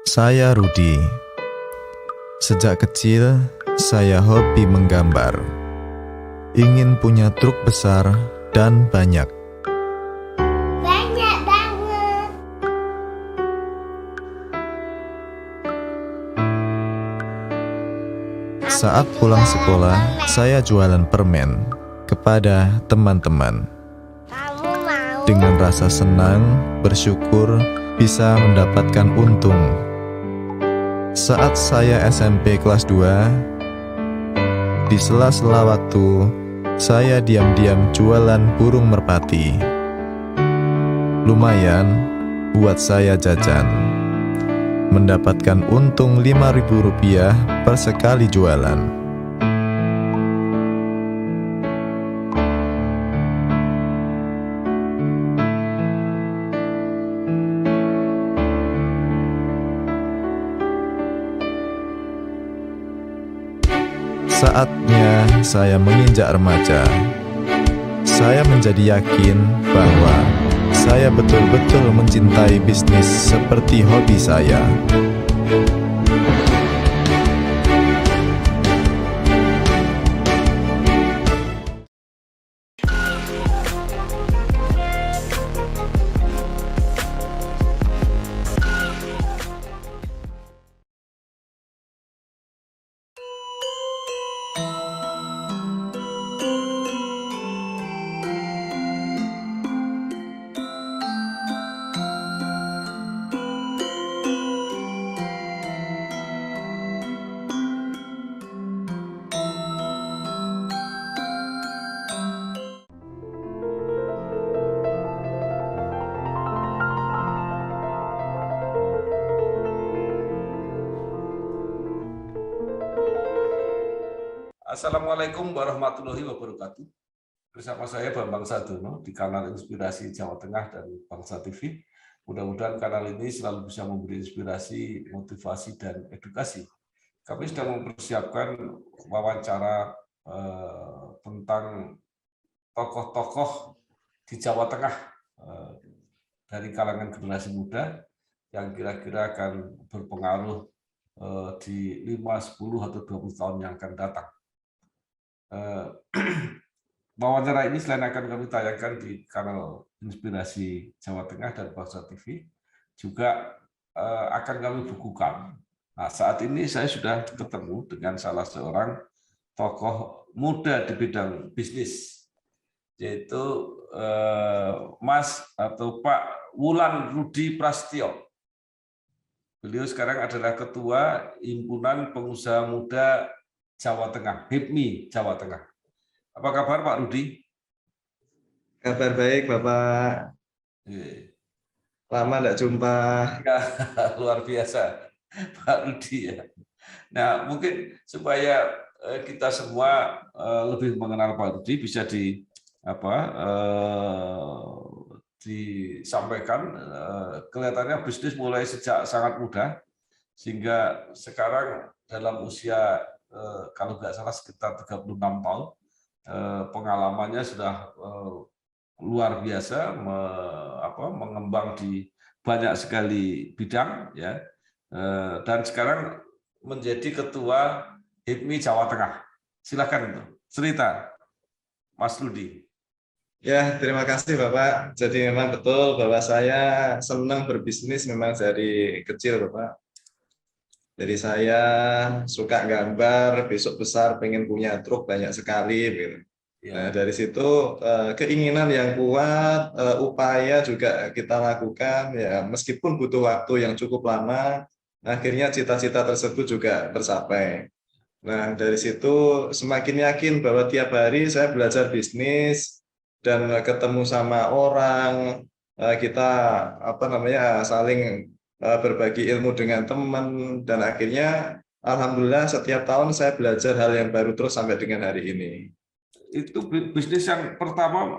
Saya Rudi. Sejak kecil, saya hobi menggambar. Ingin punya truk besar dan banyak. Banyak banget. Saat pulang sekolah, saya jualan permen kepada teman-teman. Kamu mau? Dengan rasa senang, bersyukur bisa mendapatkan untung. Saat saya SMP kelas 2, di sela-sela waktu, saya diam-diam jualan burung merpati. Lumayan buat saya jajan. Mendapatkan untung Rp5.000 per sekali jualan. Saatnya saya menginjak remaja. Saya menjadi yakin bahwa saya betul-betul mencintai bisnis seperti hobi saya. Assalamualaikum warahmatullahi wabarakatuh. Bersama saya Bambang Sadono di kanal Inspirasi Jawa Tengah dan Bangsa TV. Mudah-mudahan kanal ini selalu bisa memberi inspirasi, motivasi, dan edukasi. Kami sedang mempersiapkan wawancara tentang tokoh-tokoh di Jawa Tengah dari kalangan generasi muda yang kira-kira akan berpengaruh di 5, 10, atau 20 tahun yang akan datang. Wawancara ini selain akan kami tayangkan di kanal Inspirasi Jawa Tengah dan Bangsa TV, juga akan kami bukukan. Nah, saat ini saya sudah ketemu dengan salah seorang tokoh muda di bidang bisnis, yaitu Mas atau Pak Wulan Rudi Prastyo. Beliau sekarang adalah Ketua Himpunan Pengusaha Muda Jawa Tengah, HIPMI Jawa Tengah. Apa kabar Pak Rudi? Kabar baik Bapak. Lama tidak jumpa. Ya, luar biasa Pak Rudi ya. Nah, mungkin supaya kita semua lebih mengenal Pak Rudi, bisa disampaikan. Kelihatannya bisnis mulai sejak sangat muda, sehingga sekarang dalam usia kalau nggak salah sekitar 36 tahun, pengalamannya sudah luar biasa, mengembang di banyak sekali bidang, ya, dan sekarang menjadi Ketua HIPMI Jawa Tengah. Silakan cerita, Mas Rudi. Ya, terima kasih Bapak. Jadi memang betul bahwa saya senang berbisnis memang dari kecil Bapak. Jadi saya suka gambar, besok besar pengen punya truk banyak sekali. Gitu. Nah, dari situ keinginan yang kuat, upaya juga kita lakukan, ya meskipun butuh waktu yang cukup lama, akhirnya cita-cita tersebut juga tercapai. Nah, dari situ semakin yakin bahwa tiap hari saya belajar bisnis dan ketemu sama orang, kita saling berbagi ilmu dengan teman, dan akhirnya alhamdulillah setiap tahun saya belajar hal yang baru terus sampai dengan hari ini. Itu bisnis yang pertama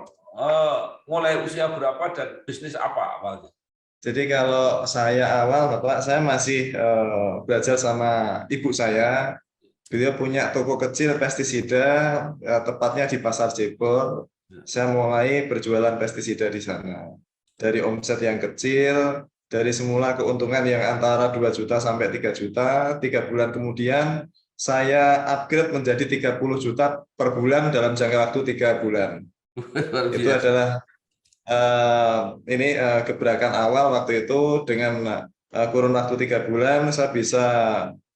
mulai usia berapa dan bisnis apa awalnya? Jadi kalau saya awal Bapak, saya masih belajar sama ibu saya. Beliau punya toko kecil pestisida, tepatnya di Pasar Jebol. Saya mulai berjualan pestisida di sana. Dari omset yang kecil, Dari semula keuntungan yang antara 2 juta sampai 3 juta, 3 bulan kemudian saya upgrade menjadi 30 juta per bulan dalam jangka waktu 3 bulan. Luar Itu biasa. adalah gebrakan awal waktu itu. Dengan kurun waktu 3 bulan saya bisa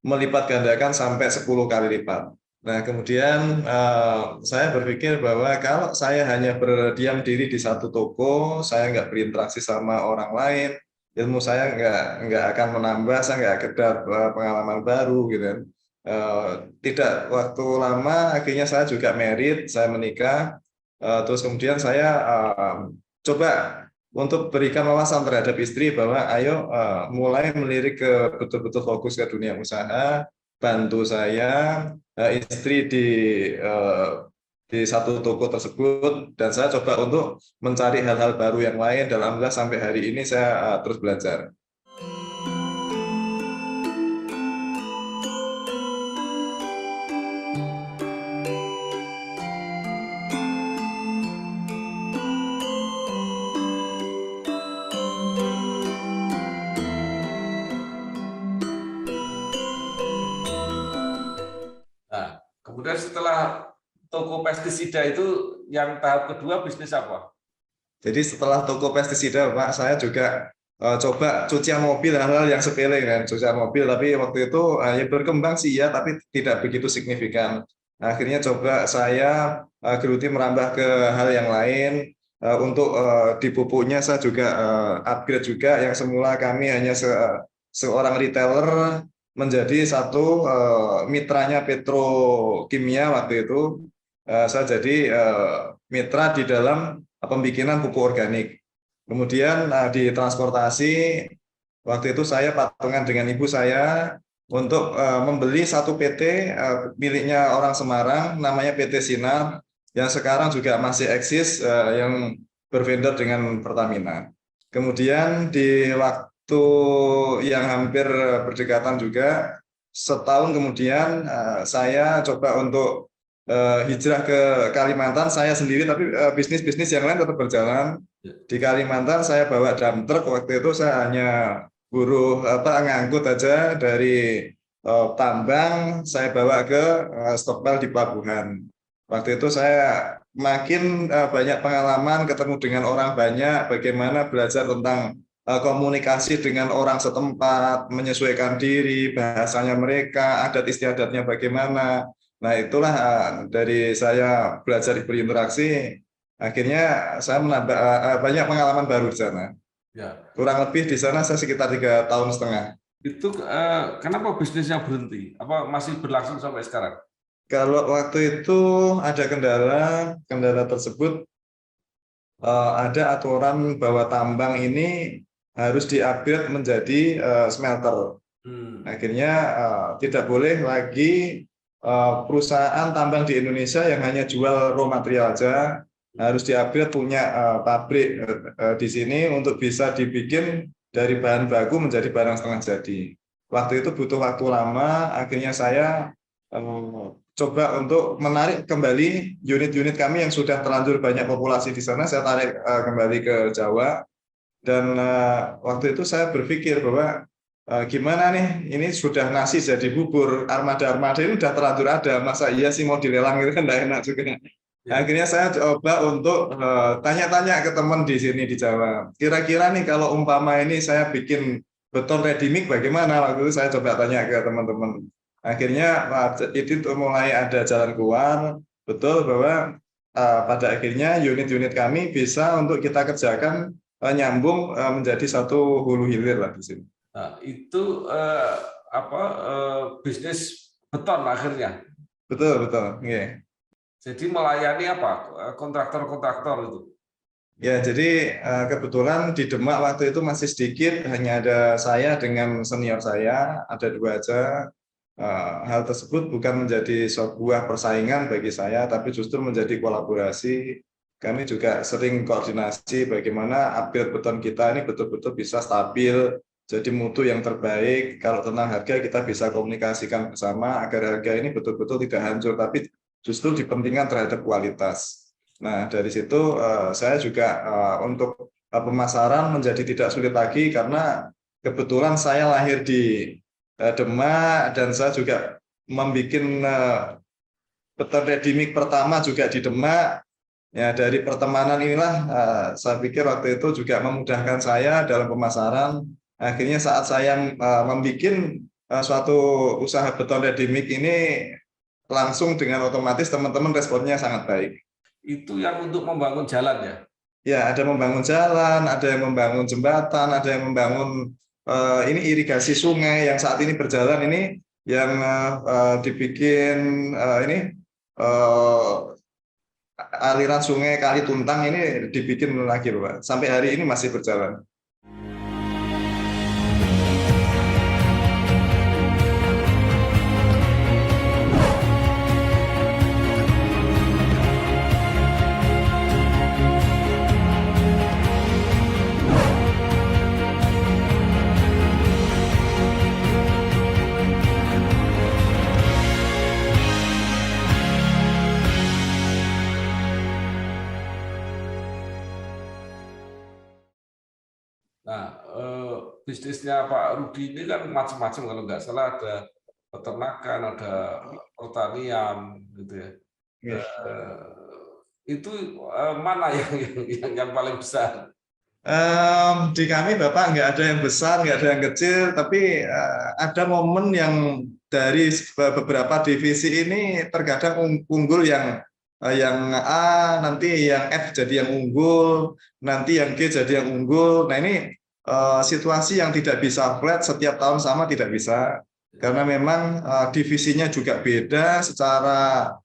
melipat gandakan sampai 10 kali lipat. Nah, kemudian saya berpikir bahwa kalau saya hanya berdiam diri di satu toko, saya nggak berinteraksi sama orang lain, ilmu saya nggak akan menambah, saya nggak akan pengalaman baru gitu kan. Tidak waktu lama akhirnya saya juga married, saya menikah. Terus kemudian saya coba untuk berikan wawasan terhadap istri bahwa ayo mulai melirik ke betul-betul fokus ke dunia usaha, bantu saya istri di satu toko tersebut, dan saya coba untuk mencari hal-hal baru yang lain. Dan alhamdulillah sampai hari ini saya terus belajar. Nah, kemudian setelah toko pestisida itu yang tahap kedua bisnis apa? Jadi setelah toko pestisida, Pak, saya juga coba cucian mobil, hal-hal yang sepele kan, cucian mobil. Tapi waktu itu ya berkembang sih ya, tapi tidak begitu signifikan. Akhirnya coba saya geluti merambah ke hal yang lain. Untuk di pupuknya saya juga upgrade juga. Yang semula kami hanya seorang retailer menjadi satu mitranya Petrokimia waktu itu. Saya jadi mitra di dalam pembikinan pupuk organik. Kemudian di transportasi, waktu itu saya patungan dengan ibu saya untuk membeli satu PT miliknya orang Semarang, namanya PT Sinar, yang sekarang juga masih eksis, yang bervendor dengan Pertamina. Kemudian di waktu yang hampir berdekatan juga, setahun kemudian saya coba untuk hijrah ke Kalimantan saya sendiri, tapi bisnis-bisnis yang lain tetap berjalan. Di Kalimantan saya bawa dump truck, waktu itu saya hanya buruh ngangkut aja dari tambang, saya bawa ke stokpel di pelabuhan. Waktu itu saya makin banyak pengalaman, ketemu dengan orang banyak, bagaimana belajar tentang komunikasi dengan orang setempat, menyesuaikan diri, bahasanya mereka, adat istiadatnya bagaimana. Nah, itulah dari saya belajar berinteraksi, akhirnya saya menambah banyak pengalaman baru di sana. Ya. Kurang lebih di sana saya sekitar 3,5 tahun. Itu kenapa bisnisnya berhenti? Apa masih berlangsung sampai sekarang? Kalau waktu itu ada kendala tersebut ada aturan bahwa tambang ini harus di-upgrade menjadi smelter. Akhirnya tidak boleh lagi perusahaan tambang di Indonesia yang hanya jual raw material aja, harus di-upgrade punya pabrik di sini untuk bisa dibikin dari bahan baku menjadi barang setengah jadi. Waktu itu butuh waktu lama, akhirnya saya coba untuk menarik kembali unit-unit kami yang sudah terlanjur banyak populasi di sana, saya tarik kembali ke Jawa. Dan waktu itu saya berpikir bahwa gimana nih, ini sudah nasi jadi bubur, armada-armada ini udah terlanjur ada, masa iya sih mau dilelang, itu kan nggak enak juga. Ya. Akhirnya saya coba untuk tanya-tanya ke teman di sini di Jawa, kira-kira nih kalau umpama ini saya bikin beton ready mix bagaimana. Waktu itu saya coba tanya ke teman-teman. Akhirnya itu mulai ada jalan keluar, betul bahwa pada akhirnya unit-unit kami bisa untuk kita kerjakan nyambung menjadi satu hulu hilir lah di sini. Nah, itu bisnis beton akhirnya. Betul. Yeah. Jadi melayani apa? Kontraktor-kontraktor itu. Ya, jadi kebetulan di Demak waktu itu masih sedikit, hanya ada saya dengan senior saya, ada 2 aja. Hal tersebut bukan menjadi sebuah persaingan bagi saya, tapi justru menjadi kolaborasi. Kami juga sering koordinasi bagaimana upgrade beton kita ini betul-betul bisa stabil, jadi mutu yang terbaik. Kalau tentang harga kita bisa komunikasikan bersama agar harga ini betul-betul tidak hancur, tapi justru dipentingkan terhadap kualitas. Nah, dari situ saya juga untuk pemasaran menjadi tidak sulit lagi karena kebetulan saya lahir di Demak dan saya juga membuat peternak ready mix pertama juga di Demak. Ya, dari pertemanan inilah saya pikir waktu itu juga memudahkan saya dalam pemasaran. Akhirnya saat saya membuat suatu usaha beton ready mix ini langsung dengan otomatis teman-teman responnya sangat baik. Itu yang untuk membangun jalan ya? Ya, ada membangun jalan, ada yang membangun jembatan, ada yang membangun ini irigasi sungai yang saat ini berjalan ini yang dibikin ini aliran sungai Kali Tuntang ini dibikin lagi, Bapak. Sampai hari ini masih berjalan. Nah, bisnisnya Pak Rudi ini kan macam-macam, kalau nggak salah ada peternakan, ada pertanian, gitu ya. Itu mana yang paling besar? Di kami Bapak nggak ada yang besar, nggak ada yang kecil, tapi ada momen yang dari beberapa divisi ini terkadang unggul yang A, nanti yang F jadi yang unggul, nanti yang G jadi yang unggul. Nah ini situasi yang tidak bisa flat setiap tahun sama, tidak bisa. Karena memang divisinya juga beda, secara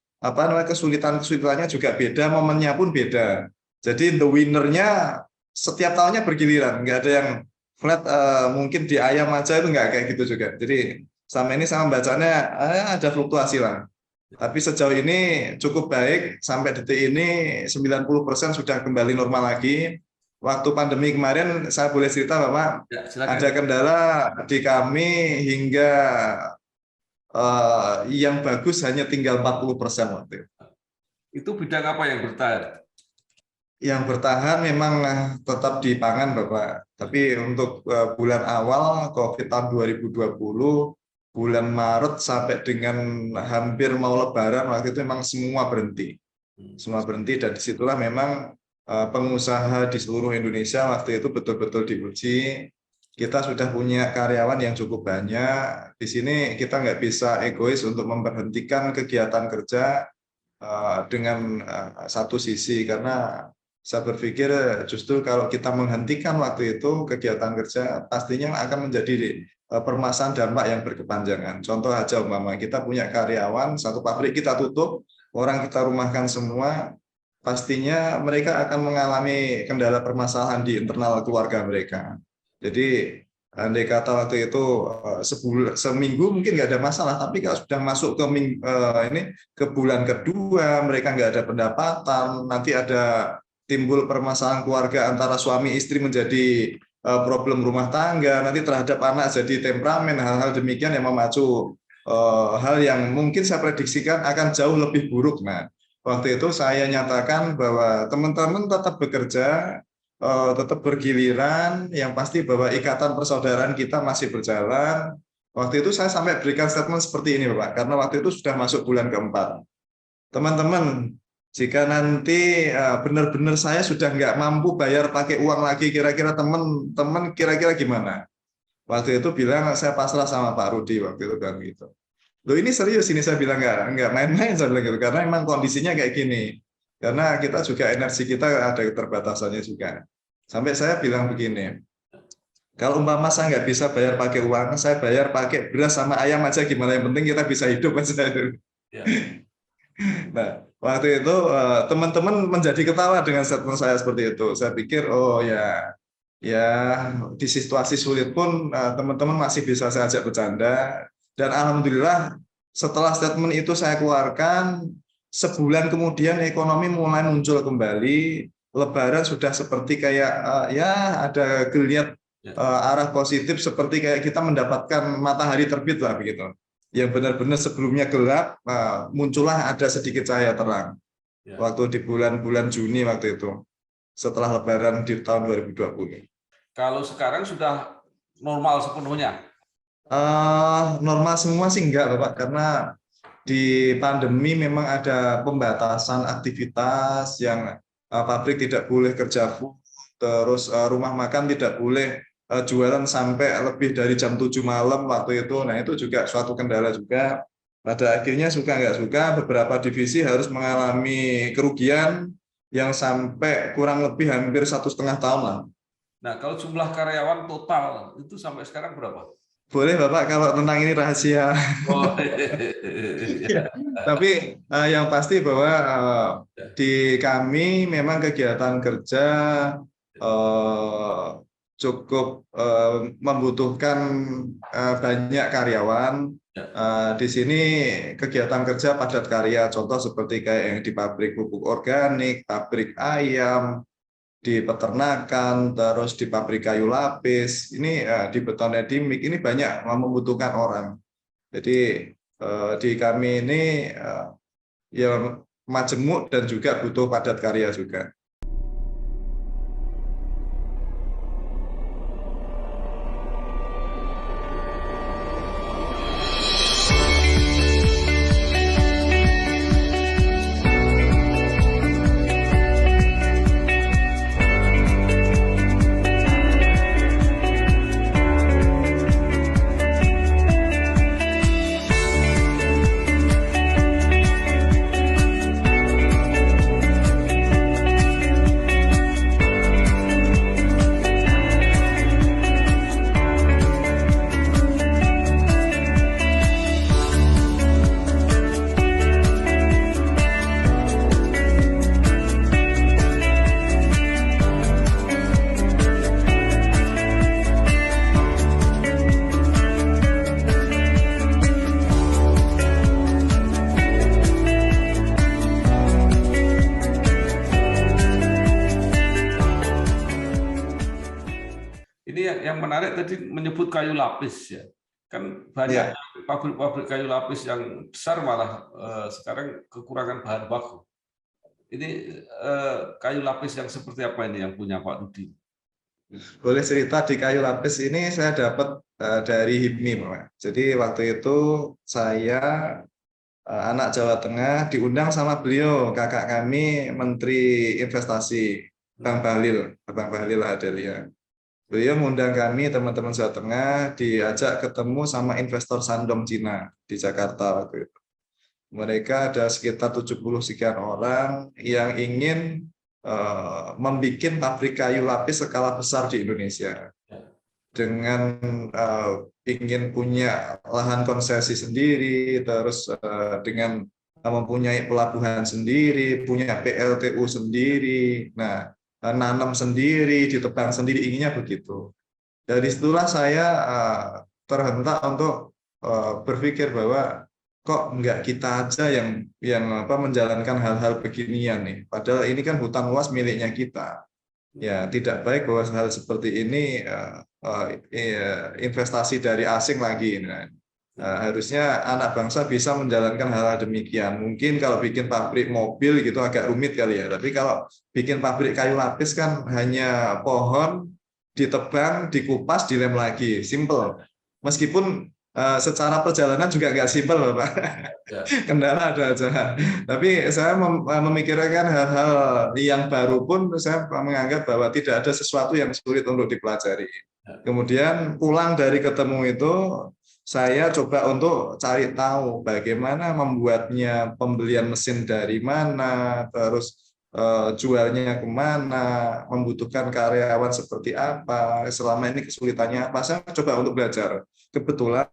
kesulitannya juga beda, momennya pun beda. Jadi the winner-nya setiap tahunnya bergiliran, nggak ada yang flat. Mungkin di ayam aja itu nggak kayak gitu juga. Jadi sama ini sama bacanya ada fluktuasi lah. Tapi sejauh ini cukup baik, sampai detik ini 90% sudah kembali normal lagi. Waktu pandemi kemarin saya boleh cerita Bapak, Ya, ada kendala di kami hingga yang bagus hanya tinggal 40% waktu itu. Itu bidang apa yang bertahan? Yang bertahan memang tetap di pangan Bapak. Tapi untuk bulan awal COVID tahun 2020, bulan Maret sampai dengan hampir mau Lebaran waktu itu memang semua berhenti. Semua berhenti, dan disitulah memang pengusaha di seluruh Indonesia waktu itu betul-betul diuji. Kita sudah punya karyawan yang cukup banyak. Di sini kita nggak bisa egois untuk memberhentikan kegiatan kerja dengan satu sisi, karena saya berpikir justru kalau kita menghentikan waktu itu kegiatan kerja pastinya akan menjadi permasalahan dampak yang berkepanjangan. Contoh aja umpama kita punya karyawan, satu pabrik kita tutup, orang kita rumahkan semua, pastinya mereka akan mengalami kendala permasalahan di internal keluarga mereka. Jadi andai kata waktu itu seminggu mungkin nggak ada masalah, tapi kalau sudah masuk ke bulan kedua, mereka nggak ada pendapatan, nanti ada timbul permasalahan keluarga antara suami istri menjadi problem rumah tangga, nanti terhadap anak jadi temperamen, hal-hal demikian yang memacu hal yang mungkin saya prediksikan akan jauh lebih buruk. Nah, waktu itu saya nyatakan bahwa teman-teman tetap bekerja, tetap bergiliran, yang pasti bahwa ikatan persaudaraan kita masih berjalan. Waktu itu saya sampai berikan statement seperti ini Bapak, karena waktu itu sudah masuk bulan keempat. Teman-teman, jika nanti benar-benar saya sudah nggak mampu bayar pakai uang lagi, kira-kira teman-teman kira-kira gimana? Waktu itu bilang saya pasrah sama Pak Rudi waktu itu kan gitu. Loh ini serius, ini saya bilang nggak main-main, saya bilang gitu, karena memang kondisinya kayak gini. Karena kita juga energi kita ada keterbatasannya juga. Sampai saya bilang begini, kalau umpama saya nggak bisa bayar pakai uang, saya bayar pakai beras sama ayam aja gimana, yang penting kita bisa hidup aja. Ya. Nah, waktu itu teman-teman menjadi ketawa dengan statement saya seperti itu. Saya pikir, oh ya di situasi sulit pun teman-teman masih bisa saya ajak bercanda. Dan alhamdulillah setelah statement itu saya keluarkan, sebulan kemudian ekonomi mulai muncul kembali. Lebaran sudah seperti kayak ada geliat arah positif, seperti kayak kita mendapatkan matahari terbit lah begitu. Yang benar-benar sebelumnya gelap, muncullah ada sedikit cahaya terang. Waktu di bulan-bulan Juni waktu itu. setelah Lebaran di tahun 2020. Kalau sekarang sudah normal sepenuhnya. Normal semua sih enggak, Bapak, karena di pandemi memang ada pembatasan aktivitas yang pabrik tidak boleh kerja full, terus rumah makan tidak boleh jualan sampai lebih dari jam 7 malam waktu itu. Nah, itu juga suatu kendala juga. Pada akhirnya suka nggak suka, beberapa divisi harus mengalami kerugian yang sampai kurang lebih hampir 1,5 tahun lah. Nah, kalau jumlah karyawan total itu sampai sekarang berapa? Boleh Bapak kalau tentang ini rahasia. Oh, Tapi yang pasti bahwa di kami memang kegiatan kerja cukup membutuhkan banyak karyawan. Di sini kegiatan kerja padat karya, contoh seperti kayak yang di pabrik pupuk organik, pabrik ayam, di peternakan, terus di pabrik kayu lapis, ini di beton ready-mix, ini banyak membutuhkan orang. Jadi di kami ini ya majemuk dan juga butuh padat karya juga. Ini yang menarik tadi menyebut kayu lapis ya. Kan banyak pabrik-pabrik kayu lapis yang besar malah sekarang kekurangan bahan baku. Ini kayu lapis yang seperti apa ini yang punya Pak Rudi? Boleh cerita di kayu lapis ini saya dapat dari HIPMI, Pak. Jadi waktu itu saya anak Jawa Tengah diundang sama beliau, kakak kami Menteri Investasi, Bang Bahlil Lahadalia. Beliau mengundang kami teman-teman Jawa Tengah diajak ketemu sama investor Shandong Cina di Jakarta waktu itu. Mereka ada sekitar 70 sekian orang yang ingin membuat pabrik kayu lapis skala besar di Indonesia. Dengan ingin punya lahan konsesi sendiri, terus dengan mempunyai pelabuhan sendiri, punya PLTU sendiri. Nah, nanam sendiri, ditebang sendiri, inginnya begitu. Dari situlah saya terhentak untuk berpikir bahwa kok enggak kita aja yang menjalankan hal-hal beginian nih. Padahal ini kan hutan luas miliknya kita. Ya, tidak baik bahwa hal seperti ini investasi dari asing lagi. Harusnya anak bangsa bisa menjalankan hal-hal demikian. Mungkin kalau bikin pabrik mobil gitu agak rumit kali ya. Tapi kalau bikin pabrik kayu lapis kan hanya pohon ditebang, dikupas, dilem lagi, simple. Meskipun secara perjalanan juga nggak simpel, Pak. Ya. Kendala ada aja. Tapi saya memikirkan hal-hal yang baru pun saya menganggap bahwa tidak ada sesuatu yang sulit untuk dipelajari. Ya. Kemudian pulang dari ketemu itu, saya coba untuk cari tahu bagaimana membuatnya, pembelian mesin dari mana, terus jualnya kemana, membutuhkan karyawan seperti apa, selama ini kesulitannya apa. Saya coba untuk belajar. Kebetulan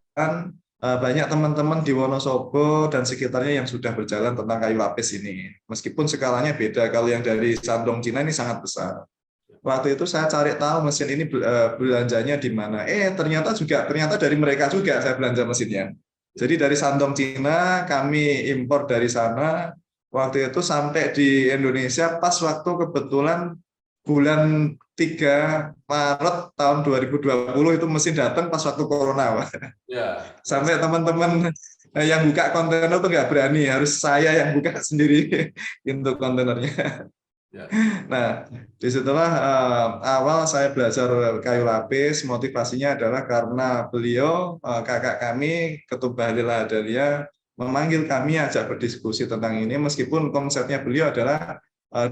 banyak teman-teman di Wonosobo dan sekitarnya yang sudah berjalan tentang kayu lapis ini. Meskipun skalanya beda, kalau yang dari Shandong Cina ini sangat besar. Waktu itu saya cari tahu mesin ini belanjanya di mana. Ternyata dari mereka juga saya belanja mesinnya. Jadi dari Shandong Cina kami impor dari sana. Waktu itu sampai di Indonesia pas waktu kebetulan bulan 3 Maret tahun 2020 itu mesin datang pas waktu corona. Ya. Sampai teman-teman yang buka kontainer itu nggak berani, harus saya yang buka sendiri pintu kontainernya. Ya. Nah, disitulah awal saya belajar kayu lapis. Motivasinya adalah karena beliau, kakak kami, Ketua Bahlil Lahadalia, memanggil kami ajak berdiskusi tentang ini, meskipun konsepnya beliau adalah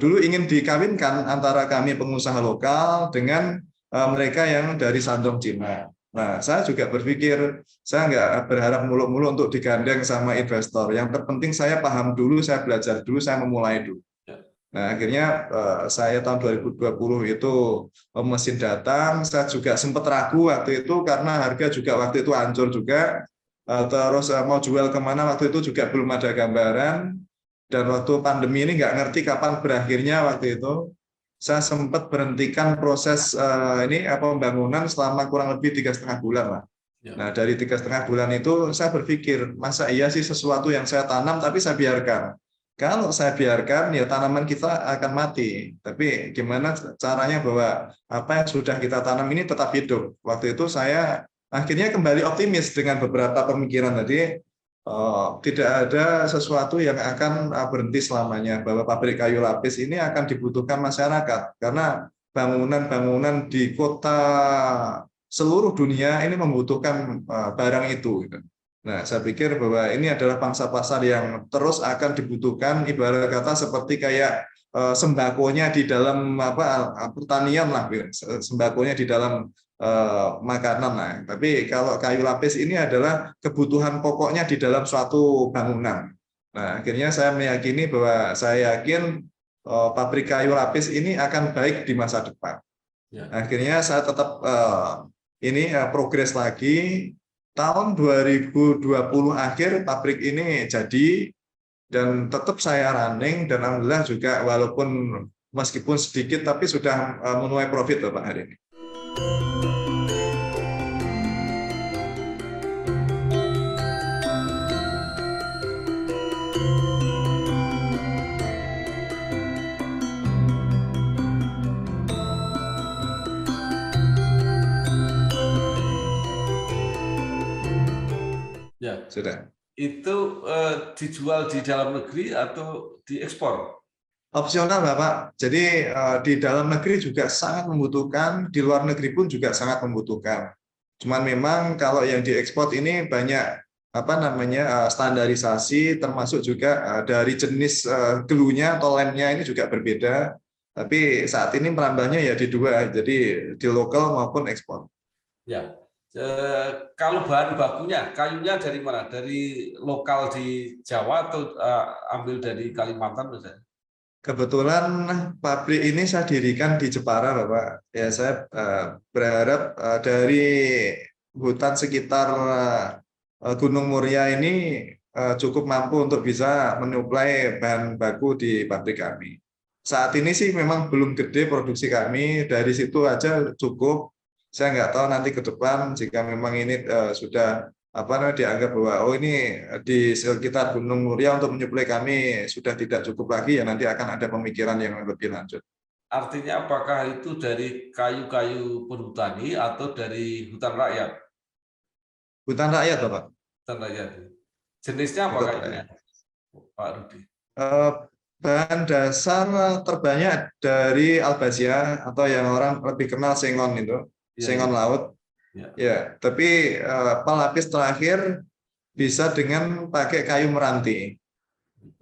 dulu ingin dikawinkan antara kami pengusaha lokal dengan mereka yang dari Shandong Cina. Nah, saya juga berpikir, saya nggak berharap muluk-muluk untuk digandeng sama investor. Yang terpenting saya paham dulu, saya belajar dulu, saya memulai dulu. Nah, akhirnya saya tahun 2020 itu mesin datang, saya juga sempat ragu waktu itu karena harga juga waktu itu hancur juga. Terus mau jual kemana waktu itu juga belum ada gambaran. Dan waktu pandemi ini nggak ngerti kapan berakhirnya waktu itu. Saya sempat berhentikan proses pembangunan selama kurang lebih 3,5 bulan lah. Nah, dari 3,5 bulan itu saya berpikir, masa iya sih sesuatu yang saya tanam tapi saya biarkan. Kalau saya biarkan, ya tanaman kita akan mati. Tapi gimana caranya bahwa apa yang sudah kita tanam ini tetap hidup? Waktu itu saya akhirnya kembali optimis dengan beberapa pemikiran tadi. Tidak ada sesuatu yang akan berhenti selamanya, bahwa pabrik kayu lapis ini akan dibutuhkan masyarakat. Karena bangunan-bangunan di kota seluruh dunia ini membutuhkan barang itu. Nah, saya pikir bahwa ini adalah pangsa pasar yang terus akan dibutuhkan, ibarat kata seperti kayak sembakonya di dalam pertanian lah, sembakonya di dalam makanan lah. Tapi kalau kayu lapis ini adalah kebutuhan pokoknya di dalam suatu bangunan. Nah, akhirnya saya meyakini bahwa saya yakin pabrik kayu lapis ini akan baik di masa depan. Akhirnya saya tetap progres lagi. Tahun 2020 akhir pabrik ini jadi dan tetap saya running, dan alhamdulillah juga walaupun meskipun sedikit tapi sudah menuai profit Bapak hari ini. Ya, Sudah. itu dijual di dalam negeri atau diekspor? Opsional Bapak. Jadi di dalam negeri juga sangat membutuhkan, di luar negeri pun juga sangat membutuhkan. Cuman memang kalau yang diekspor ini banyak standarisasi, termasuk juga dari jenis gelunya atau lemnya ini juga berbeda. Tapi saat ini merambahnya ya di dua, jadi di lokal maupun ekspor. Ya. Kalau bahan bakunya, kayunya dari mana? Dari lokal di Jawa atau ambil dari Kalimantan misalnya? Kebetulan pabrik ini saya dirikan di Jepara, Bapak. Ya, saya berharap dari hutan sekitar Gunung Muria ini cukup mampu untuk bisa menyuplai bahan baku di pabrik kami. Saat ini sih memang belum gede produksi kami, dari situ aja cukup. Saya nggak tahu nanti ke depan jika memang ini sudah dianggap bahwa ini di sekitar Gunung Muria untuk menyuplai kami sudah tidak cukup lagi, ya nanti akan ada pemikiran yang lebih lanjut. Artinya apakah itu dari kayu-kayu perhutani atau dari hutan rakyat? Hutan rakyat, Bapak. Hutan rakyat. Jenisnya apa kayunya, Pak Rudi? Bahan dasar terbanyak dari albazia atau yang orang lebih kenal sengon itu. Sengon laut, ya. Tapi pelapis terakhir bisa dengan pakai kayu meranti.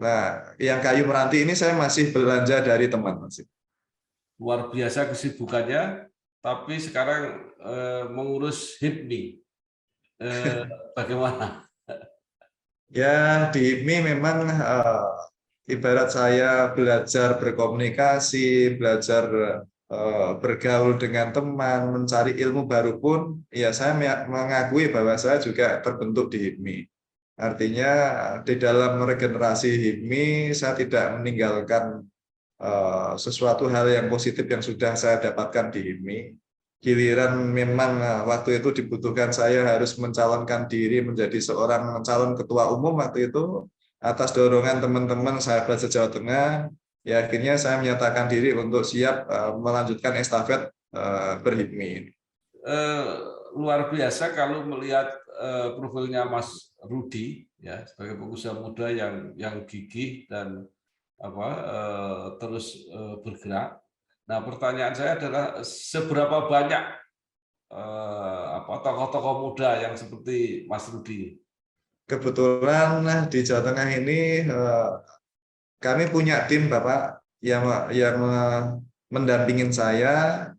Nah, yang kayu meranti ini saya masih belanja dari teman. Luar biasa kesibukannya, tapi sekarang mengurus HIPMI. Bagaimana? Ya, di HIPMI memang ibarat saya belajar berkomunikasi, belajar bergaul dengan teman, mencari ilmu baru pun, ya saya mengakui bahwa saya juga terbentuk di HIPMI. Artinya di dalam regenerasi HIPMI, saya tidak meninggalkan sesuatu hal yang positif yang sudah saya dapatkan di HIPMI. Giliran memang waktu itu dibutuhkan saya harus mencalonkan diri menjadi seorang calon ketua umum waktu itu, atas dorongan teman-teman sahabat se-Jawa Tengah, ya akhirnya saya menyatakan diri untuk siap melanjutkan estafet berHIPMI. Luar biasa kalau melihat profilnya Mas Rudi, ya, sebagai pengusaha muda yang gigih dan terus bergerak. Nah, pertanyaan saya adalah seberapa banyak tokoh-tokoh muda yang seperti Mas Rudi? Kebetulan di Jawa Tengah ini kami punya tim Bapak yang mendampingin saya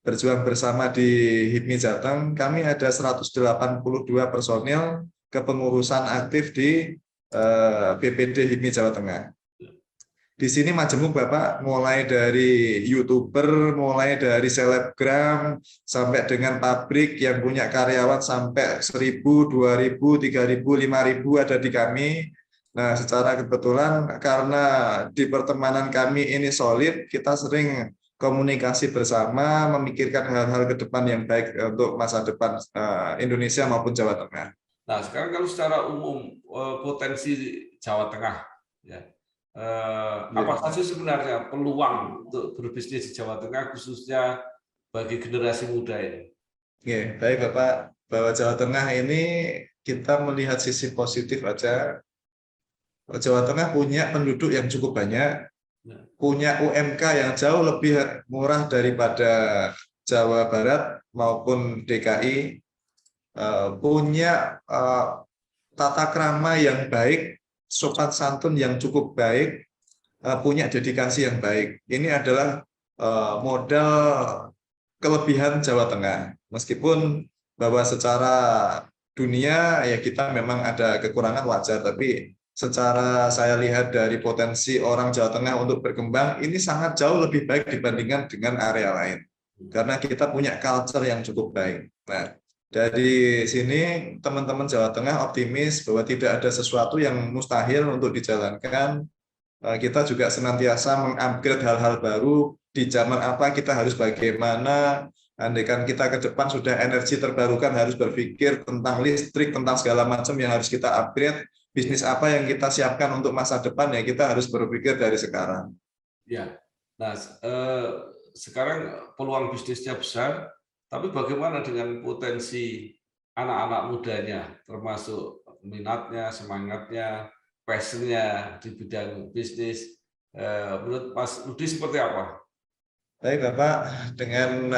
berjuang bersama di HIPMI Jateng. Kami ada 182 personil kepengurusan aktif di BPD HIPMI Jawa Tengah. Di sini majemuk Bapak, mulai dari YouTuber, mulai dari selebgram, sampai dengan pabrik yang punya karyawan sampai 1.000, 2.000, 3.000, 5.000 ada di kami. Nah, secara kebetulan karena di pertemanan kami ini solid, kita sering komunikasi bersama, memikirkan hal-hal ke depan yang baik untuk masa depan Indonesia maupun Jawa Tengah. Nah, sekarang kalau secara umum potensi Jawa Tengah, ya, apa saja sebenarnya peluang untuk berbisnis di Jawa Tengah, khususnya bagi generasi muda ini? Oke, baik Bapak, bahwa Jawa Tengah ini kita melihat sisi positif aja. Jawa Tengah punya penduduk yang cukup banyak, punya UMK yang jauh lebih murah daripada Jawa Barat maupun DKI, punya tata krama yang baik, sopan santun yang cukup baik, punya dedikasi yang baik. Ini adalah modal kelebihan Jawa Tengah. Meskipun bahwa secara dunia ya kita memang ada kekurangan wajar, tapi secara saya lihat dari potensi orang Jawa Tengah untuk berkembang ini sangat jauh lebih baik dibandingkan dengan area lain. Karena kita punya culture yang cukup baik. Nah, dari sini teman-teman Jawa Tengah optimis bahwa tidak ada sesuatu yang mustahil untuk dijalankan. Kita juga senantiasa mengupgrade hal-hal baru, di zaman apa kita harus bagaimana, andaikan kita ke depan sudah energi terbarukan harus berpikir tentang listrik, tentang segala macam yang harus kita upgrade, bisnis apa yang kita siapkan untuk masa depan ya kita harus berpikir dari sekarang. Ya, nah sekarang peluang bisnisnya besar, tapi bagaimana dengan potensi anak-anak mudanya, termasuk minatnya, semangatnya, passion-nya di bidang bisnis? Menurut Mas Rudi seperti apa? Baik Bapak, dengan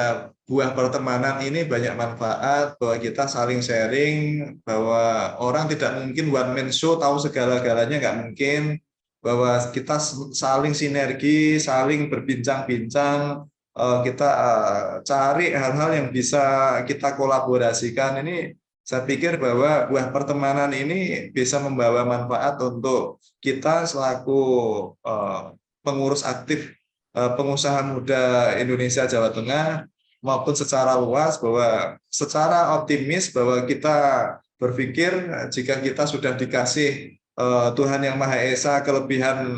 buah pertemanan ini banyak manfaat, bahwa kita saling sharing, bahwa orang tidak mungkin one man show, tahu segala-galanya nggak mungkin, bahwa kita saling sinergi, saling berbincang-bincang, kita cari hal-hal yang bisa kita kolaborasikan. Ini saya pikir bahwa buah pertemanan ini bisa membawa manfaat untuk kita selaku pengurus aktif pengusaha muda Indonesia Jawa Tengah maupun secara luas, bahwa secara optimis bahwa kita berpikir jika kita sudah dikasih Tuhan Yang Maha Esa kelebihan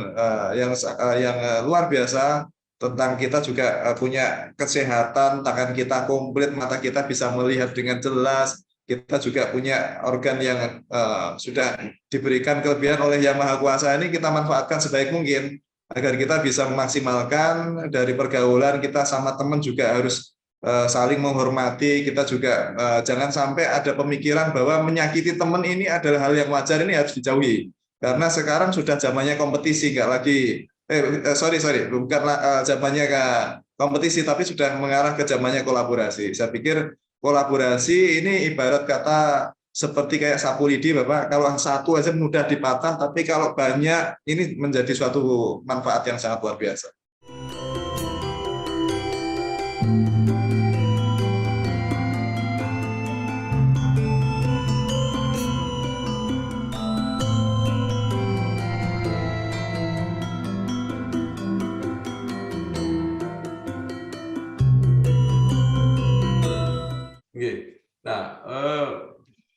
yang luar biasa, tentang kita juga punya kesehatan, tangan kita komplit, mata kita bisa melihat dengan jelas, kita juga punya organ yang sudah diberikan kelebihan oleh Yang Maha Kuasa, ini kita manfaatkan sebaik mungkin agar kita bisa memaksimalkan dari pergaulan kita sama teman, juga harus saling menghormati. Kita juga jangan sampai ada pemikiran bahwa menyakiti teman ini adalah hal yang wajar, ini harus dijauhi. Karena sekarang sudah zamannya kompetisi, nggak lagi bukan zamannya kompetisi, tapi sudah mengarah ke zamannya kolaborasi. Saya pikir kolaborasi ini ibarat kata seperti kayak sapu lidi Bapak, kalau satu aja mudah dipatah, tapi kalau banyak ini menjadi suatu manfaat yang sangat luar biasa. Nah,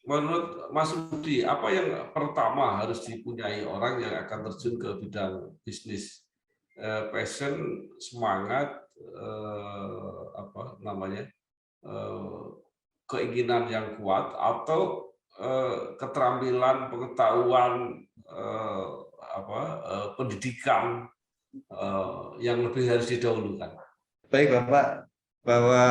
menurut Mas Rudi, apa yang pertama harus dipunyai orang yang akan terjun ke bidang bisnis? Passion, semangat, keinginan yang kuat, atau keterampilan, pengetahuan, pendidikan yang lebih harus didahulukan? Baik Bapak, bahwa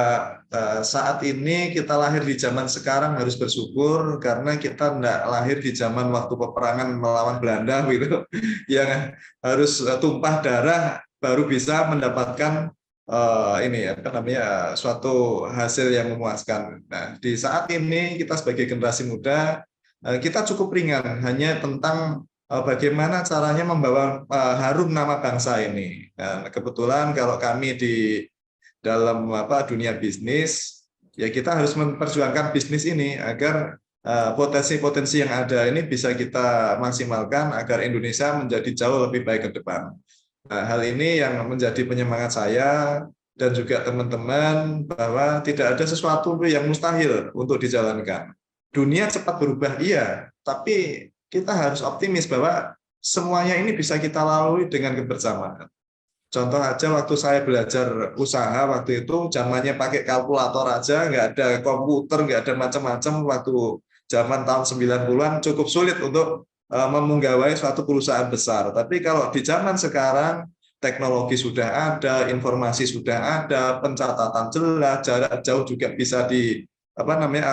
saat ini kita lahir di zaman sekarang harus bersyukur karena kita tidak lahir di zaman waktu peperangan melawan Belanda gitu, yang harus tumpah darah baru bisa mendapatkan ini apa namanya suatu hasil yang memuaskan. Nah, di saat ini kita sebagai generasi muda kita cukup ringan hanya tentang bagaimana caranya membawa harum nama bangsa ini. Dan kebetulan kalau kami di dalam dunia bisnis, ya kita harus memperjuangkan bisnis ini agar potensi-potensi yang ada ini bisa kita maksimalkan agar Indonesia menjadi jauh lebih baik ke depan. Nah, hal ini yang menjadi penyemangat saya dan juga teman-teman bahwa tidak ada sesuatu yang mustahil untuk dijalankan. Dunia cepat berubah, iya, tapi kita harus optimis bahwa semuanya ini bisa kita lalui dengan kebersamaan. Contoh aja waktu saya belajar usaha waktu itu zamannya pakai kalkulator aja, nggak ada komputer, nggak ada macam-macam. Waktu zaman tahun 90-an cukup sulit untuk memunggawai suatu perusahaan besar. Tapi kalau di zaman sekarang teknologi sudah ada, informasi sudah ada, pencatatan jelas, jarak jauh juga bisa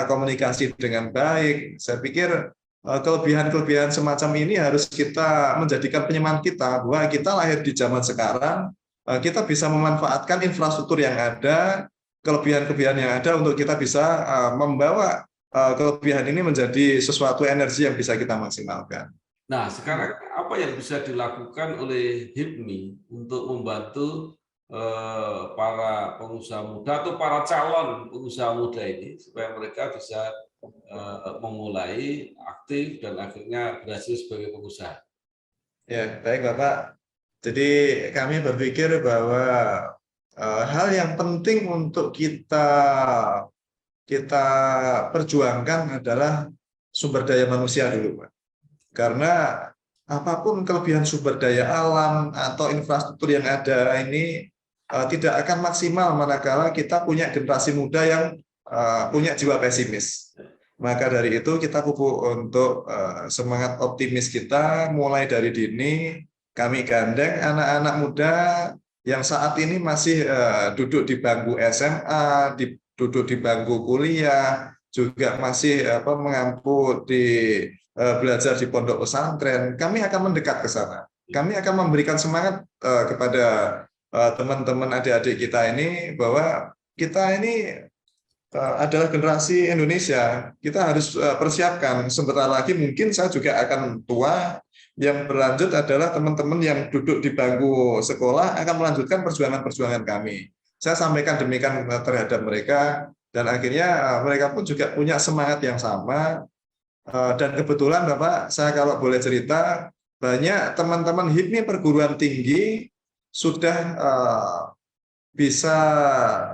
komunikasi dengan baik. Saya pikir kelebihan-kelebihan semacam ini harus kita menjadikan penyemangat kita bahwa kita lahir di zaman sekarang, kita bisa memanfaatkan infrastruktur yang ada, kelebihan-kelebihan yang ada untuk kita bisa membawa kelebihan ini menjadi sesuatu energi yang bisa kita maksimalkan. Nah, sekarang apa yang bisa dilakukan oleh HIPMI untuk membantu para pengusaha muda atau para calon pengusaha muda ini supaya mereka bisa memulai aktif dan akhirnya berhasil sebagai pengusaha? Ya, baik Bapak. Jadi kami berpikir bahwa hal yang penting untuk kita perjuangkan adalah sumber daya manusia dulu, Pak. Karena apapun kelebihan sumber daya alam atau infrastruktur yang ada ini tidak akan maksimal manakala kita punya generasi muda yang punya jiwa pesimis. Maka dari itu kita pupuk untuk semangat optimis kita mulai dari dini. Kami gandeng anak-anak muda yang saat ini masih duduk di bangku SMA, duduk di bangku kuliah, juga masih mengampu belajar di pondok pesantren. Kami akan mendekat ke sana. Kami akan memberikan semangat kepada teman-teman adik-adik kita ini bahwa kita ini adalah generasi Indonesia. Kita harus persiapkan. Sebentar lagi mungkin saya juga akan tua. Yang berlanjut adalah teman-teman yang duduk di bangku sekolah akan melanjutkan perjuangan-perjuangan kami. Saya sampaikan demikian terhadap mereka, dan akhirnya mereka pun juga punya semangat yang sama. Dan kebetulan Bapak, saya kalau boleh cerita, banyak teman-teman HIPMI perguruan tinggi sudah bisa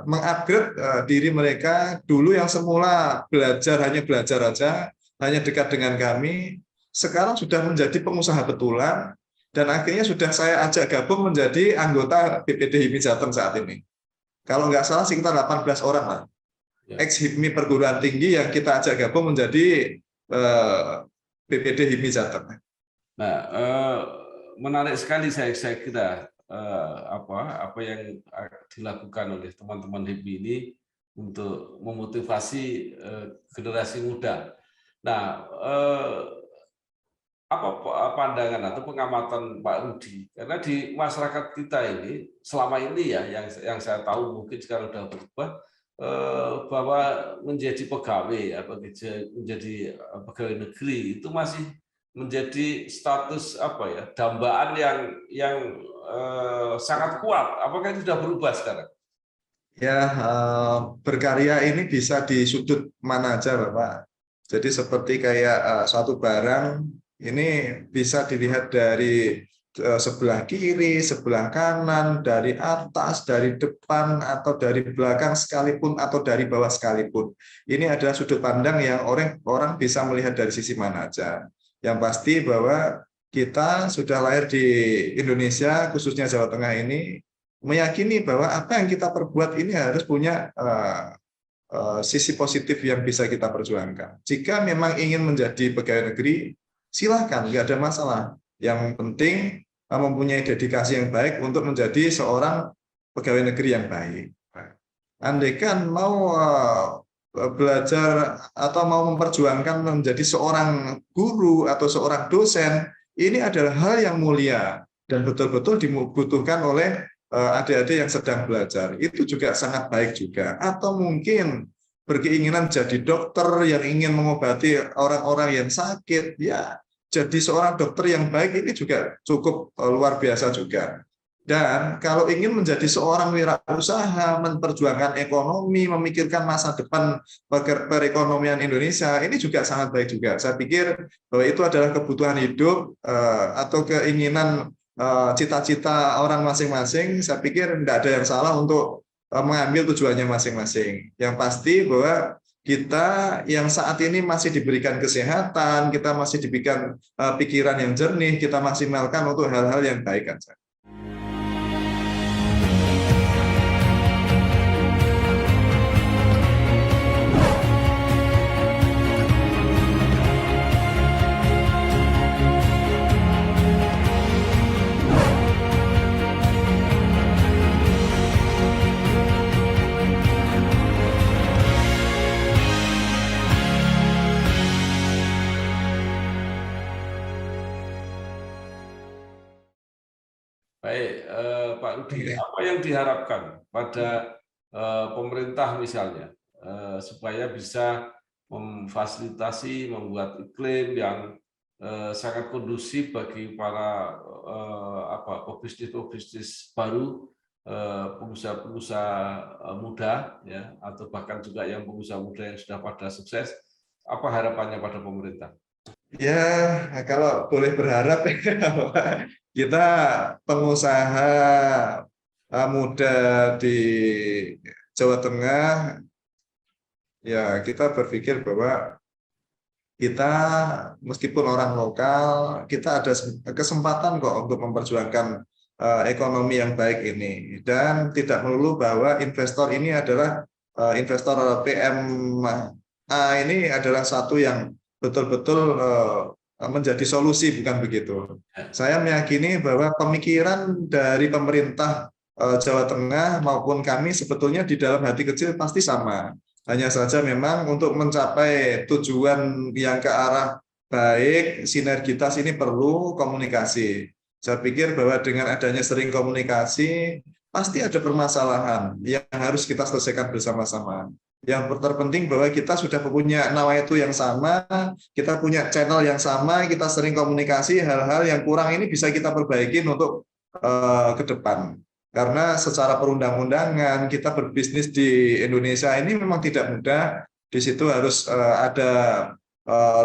mengupgrade diri mereka. Dulu yang semula hanya belajar aja, hanya dekat dengan kami, sekarang sudah menjadi pengusaha betulan, dan akhirnya sudah saya ajak gabung menjadi anggota BPD HIPMI Jateng saat ini. Kalau nggak salah sekitar 18 orang lah, ex-HIPMI perguruan tinggi yang kita ajak gabung menjadi BPD HIPMI Jateng. Nah, menarik sekali saya kira apa yang dilakukan oleh teman-teman HIPMI ini untuk memotivasi generasi muda. Nah, apa pandangan atau pengamatan Pak Rudi? Karena di masyarakat kita ini selama ini ya yang saya tahu, mungkin sekarang sudah berubah, bahwa menjadi pegawai atau menjadi pegawai negeri itu masih menjadi status dambaan yang sangat kuat. Apakah itu sudah berubah sekarang? Ya, berkarya ini bisa di sudut mana aja, Bapak. Jadi seperti kayak suatu barang ini bisa dilihat dari sebelah kiri, sebelah kanan, dari atas, dari depan, atau dari belakang sekalipun, atau dari bawah sekalipun. Ini adalah sudut pandang yang orang bisa melihat dari sisi mana aja. Yang pasti bahwa kita sudah lahir di Indonesia, khususnya Jawa Tengah ini, meyakini bahwa apa yang kita perbuat ini harus punya sisi positif yang bisa kita perjuangkan. Jika memang ingin menjadi pegawai negeri, silakan, nggak ada masalah. Yang penting mempunyai dedikasi yang baik untuk menjadi seorang pegawai negeri yang baik. andaikan mau belajar atau mau memperjuangkan menjadi seorang guru atau seorang dosen, ini adalah hal yang mulia dan betul-betul dibutuhkan oleh adik-adik yang sedang belajar. Itu juga sangat baik juga. Atau mungkin berkeinginan jadi dokter yang ingin mengobati orang-orang yang sakit, ya jadi seorang dokter yang baik ini juga cukup luar biasa juga. Dan kalau ingin menjadi seorang wirausaha, memperjuangkan ekonomi, memikirkan masa depan perekonomian Indonesia, ini juga sangat baik juga. Saya pikir bahwa itu adalah kebutuhan hidup atau keinginan cita-cita orang masing-masing. Saya pikir tidak ada yang salah untuk mengambil tujuannya masing-masing. Yang pasti bahwa kita yang saat ini masih diberikan kesehatan, kita masih diberikan pikiran yang jernih, kita maksimalkan untuk hal-hal yang baik saja. Baik, Pak Rudi, apa yang diharapkan pada pemerintah misalnya supaya bisa memfasilitasi, membuat iklim yang sangat kondusif bagi para pebisnis baru, pengusaha-pengusaha muda, ya, atau bahkan juga yang pengusaha muda yang sudah pada sukses. Apa harapannya pada pemerintah? Ya, kalau boleh berharap kita pengusaha muda di Jawa Tengah, ya kita berpikir bahwa kita meskipun orang lokal, kita ada kesempatan kok untuk memperjuangkan ekonomi yang baik ini. Dan tidak melulu bahwa investor ini adalah investor PMA ini adalah satu yang betul-betul menjadi solusi, bukan begitu. Saya meyakini bahwa pemikiran dari pemerintah Jawa Tengah maupun kami sebetulnya di dalam hati kecil pasti sama. Hanya saja memang untuk mencapai tujuan yang ke arah baik, sinergitas ini perlu komunikasi. Saya pikir bahwa dengan adanya sering komunikasi, pasti ada permasalahan yang harus kita selesaikan bersama-sama. Yang terpenting bahwa kita sudah punya nawaitu yang sama, kita punya channel yang sama, kita sering komunikasi, hal-hal yang kurang ini bisa kita perbaiki untuk ke depan. Karena secara perundang-undangan kita berbisnis di Indonesia ini memang tidak mudah. Di situ harus ada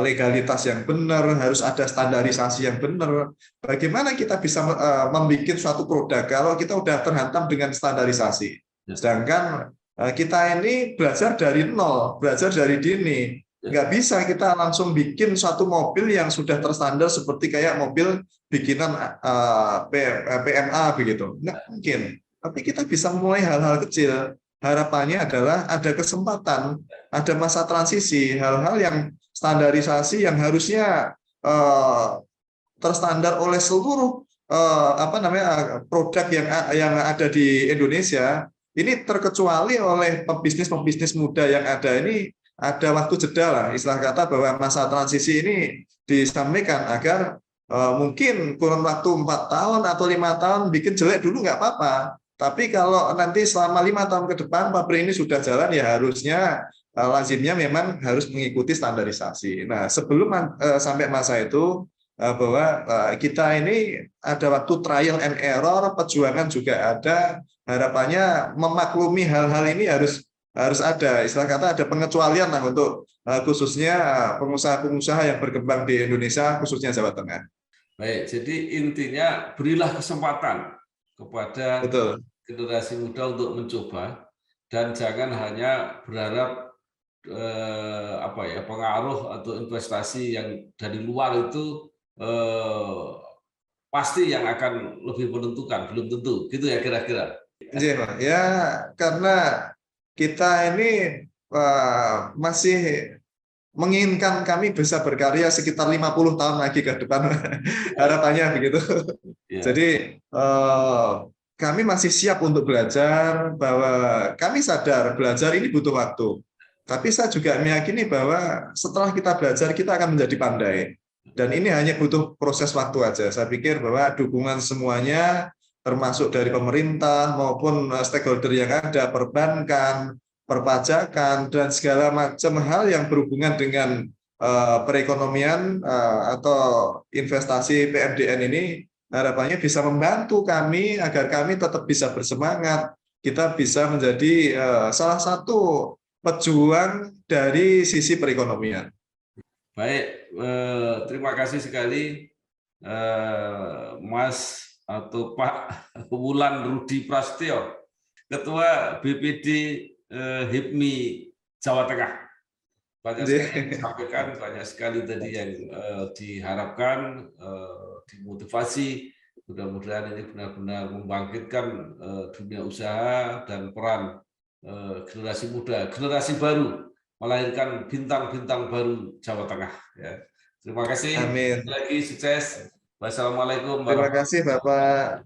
legalitas yang benar, harus ada standarisasi yang benar. Bagaimana kita bisa membuat suatu produk kalau kita sudah terhantam dengan standarisasi? Sedangkan kita ini belajar dari nol, belajar dari dini. Nggak bisa kita langsung bikin suatu mobil yang sudah terstandar seperti kayak mobil bikinan PMA begitu. Nggak mungkin. Tapi kita bisa mulai hal-hal kecil. Harapannya adalah ada kesempatan, ada masa transisi, hal-hal yang standarisasi yang harusnya terstandar oleh seluruh produk yang ada di Indonesia. Ini terkecuali oleh pebisnis muda yang ada ini, ada waktu jeda lah, istilah kata bahwa masa transisi ini disampaikan agar mungkin kurun waktu 4 tahun atau 5 tahun bikin jelek dulu nggak apa-apa. Tapi kalau nanti selama 5 tahun ke depan pabrik ini sudah jalan, ya harusnya lazimnya memang harus mengikuti standarisasi. Nah, sebelum sampai masa itu, bahwa kita ini ada waktu trial and error, perjuangan juga ada. Harapannya memaklumi hal-hal ini harus ada, istilah kata ada pengecualian lah untuk khususnya pengusaha-pengusaha yang berkembang di Indonesia, khususnya Jawa Tengah. Baik, jadi intinya berilah kesempatan kepada generasi muda untuk mencoba dan jangan hanya berharap pengaruh atau investasi yang dari luar itu pasti yang akan lebih menentukan, belum tentu, gitu ya kira-kira. Ya, karena kita ini masih menginginkan kami bisa berkarya sekitar 50 tahun lagi ke depan, harapannya begitu. Ya. Jadi kami masih siap untuk belajar, bahwa kami sadar belajar ini butuh waktu. Tapi saya juga meyakini bahwa setelah kita belajar, kita akan menjadi pandai. Dan ini hanya butuh proses waktu aja. Saya pikir bahwa dukungan semuanya, termasuk dari pemerintah maupun stakeholder yang ada, perbankan, perpajakan, dan segala macam hal yang berhubungan dengan perekonomian atau investasi PMDN ini, harapannya bisa membantu kami agar kami tetap bisa bersemangat. Kita bisa menjadi salah satu pejuang dari sisi perekonomian. Baik, terima kasih sekali Mas atau Pak Wulan Rudi Prasetyo, Ketua BPD HIPMI Jawa Tengah. Banyak sekali yang disampaikan, banyak sekali tadi yang diharapkan, dimotivasi. Mudah-mudahan ini benar-benar membangkitkan dunia usaha dan peran generasi muda, generasi baru, melahirkan bintang-bintang baru Jawa Tengah. Ya. Terima kasih. Amin. Lagi sukses. Wassalamualaikum Terima kasih Bapak.